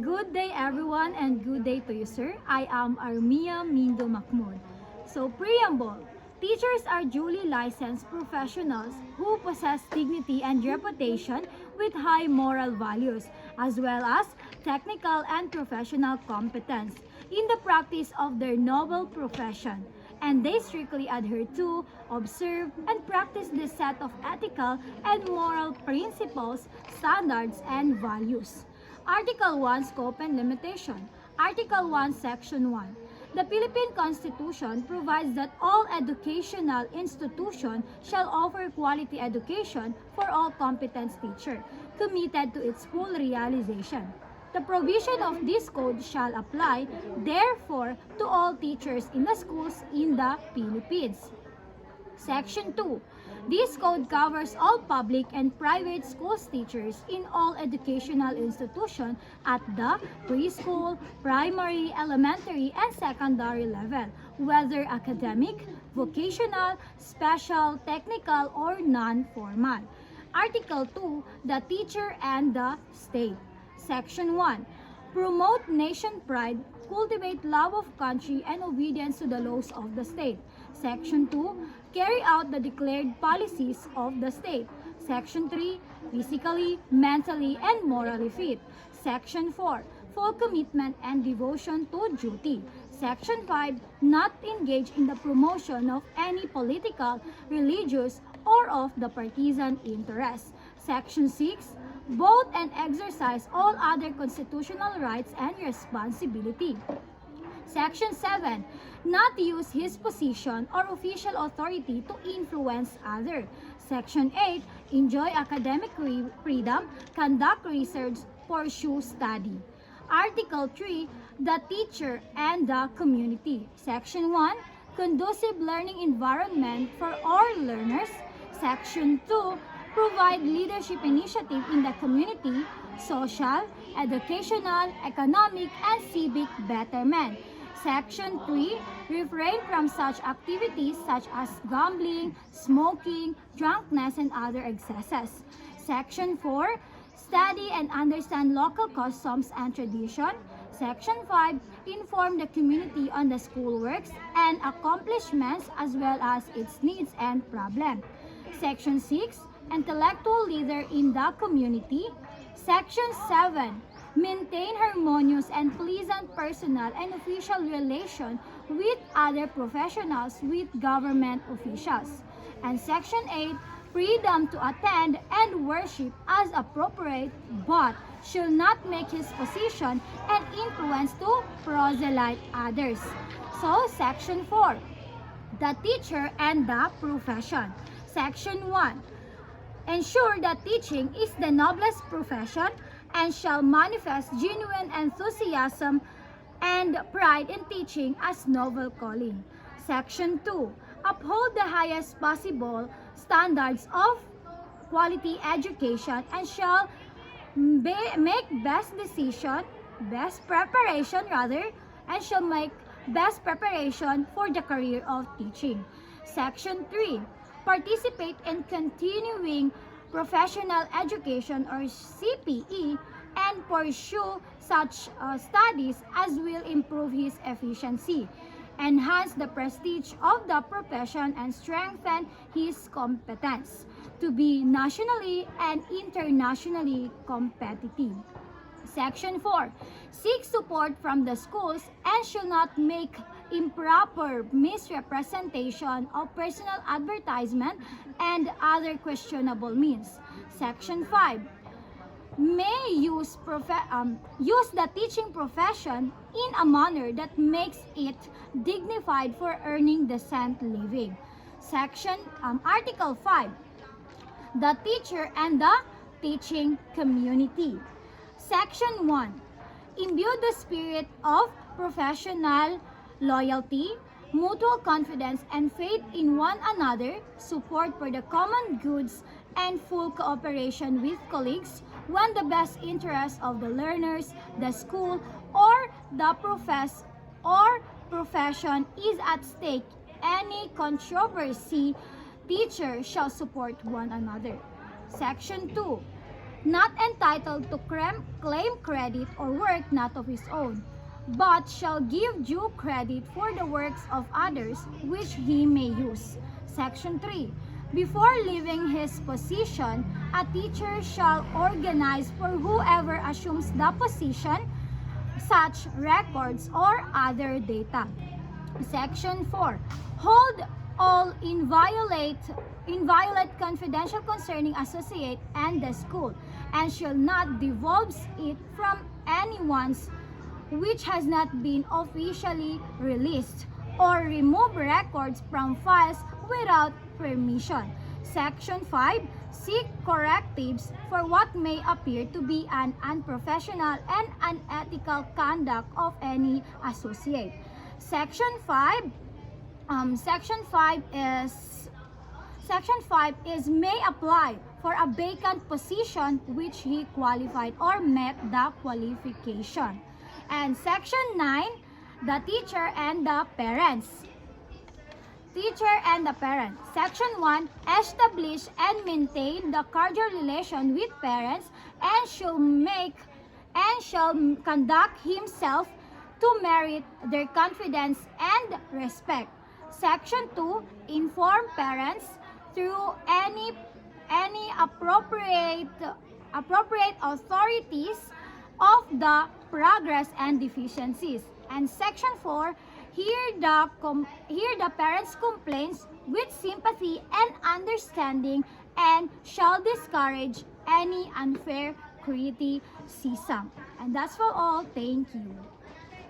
Good day everyone and good day to you sir. I am Armia Mindo Mahmoud. So preamble, teachers are duly licensed professionals who possess dignity and reputation with high moral values as well as technical and professional competence in the practice of their noble profession, and they strictly adhere to, observe, and practice this set of ethical and moral principles, standards, and values. Article 1 Scope and Limitation. Article 1 Section 1. The Philippine Constitution provides that all educational institutions shall offer quality education for all competent teachers, committed to its full realization. The provision of this code shall apply, therefore, to all teachers in the schools in the Philippines. Section 2. This code covers all public and private schools teachers in all educational institutions at the preschool, primary, elementary, and secondary level, whether academic, vocational, special, technical, or non-formal. Article 2. The teacher and the state. Section 1. Promote nation pride, cultivate love of country, and obedience to the laws of the state. Section 2. Carry out the declared policies of the state. Section 3. Physically, mentally, and morally fit. Section 4. Full commitment and devotion to duty. Section 5. Not engage in the promotion of any political, religious, or of the partisan interest. Section 6. Vote and exercise all other constitutional rights and responsibility. Section 7. Not use his position or official authority to influence others. Section 8. Enjoy academic freedom, conduct research, pursue study. Article 3. The teacher and the community. Section 1. Conducive learning environment for all learners. Section 2. Provide leadership initiative in the community, social, educational, economic, and civic betterment. Section 3. Refrain from such activities such as gambling, smoking, drunkenness, and other excesses. Section 4. Study and understand local customs and tradition. Section 5. Inform the community on the school works and accomplishments as well as its needs and problems. Section 6. Intellectual leader in the community. Section 7. Maintain harmonious and pleasant personal and official relation with other professionals with government officials. And Section 8. Freedom to attend and worship as appropriate, but shall not make his position and influence to proselyte others. So, Section 4. The teacher and the profession. Section 1. Ensure that teaching is the noblest profession and shall manifest genuine enthusiasm and pride in teaching as noble calling. Section 2. Uphold the highest possible standards of quality education and shall make best preparation and shall make best preparation for the career of teaching. Section 3. Participate in continuing professional education or CPE and pursue such studies as will improve his efficiency, enhance the prestige of the profession, and strengthen his competence to be nationally and internationally competitive. Section 4. Seek support from the schools and shall not make improper misrepresentation of personal advertisement and other questionable means. Section 5. May use the teaching profession in a manner that makes it dignified for earning decent living. Article 5. The teacher and the teaching community. Section 1. Imbue the spirit of professional loyalty, mutual confidence, and faith in one another, support for the common goods, and full cooperation with colleagues when the best interest of the learners, the school, or the profession is at stake. Any controversy, teachers shall support one another. Section 2. not entitled to claim credit or work not of his own, but shall give due credit for the works of others which he may use. Section 3. Before leaving his position, a teacher shall organize for whoever assumes the position such records or other data. Section 4. Hold all inviolate confidential concerning associate and the school, and shall not divulge it from anyone's which has not been officially released, or remove records from files without permission. Section 5. Seek correctives for what may appear to be an unprofessional and unethical conduct of any associate. Section 5 is may apply for a vacant position which he qualified or met the qualification. And Section 9, the teacher and the parents. Teacher and the parent. Section 1, establish and maintain the cordial relation with parents and shall conduct himself to merit their confidence and respect. Section 2, inform parents through any appropriate authorities of the progress and deficiencies. And Section 4, hear the parents' complaints with sympathy and understanding, and shall discourage any unfair criticism. And that's for all. Thank you.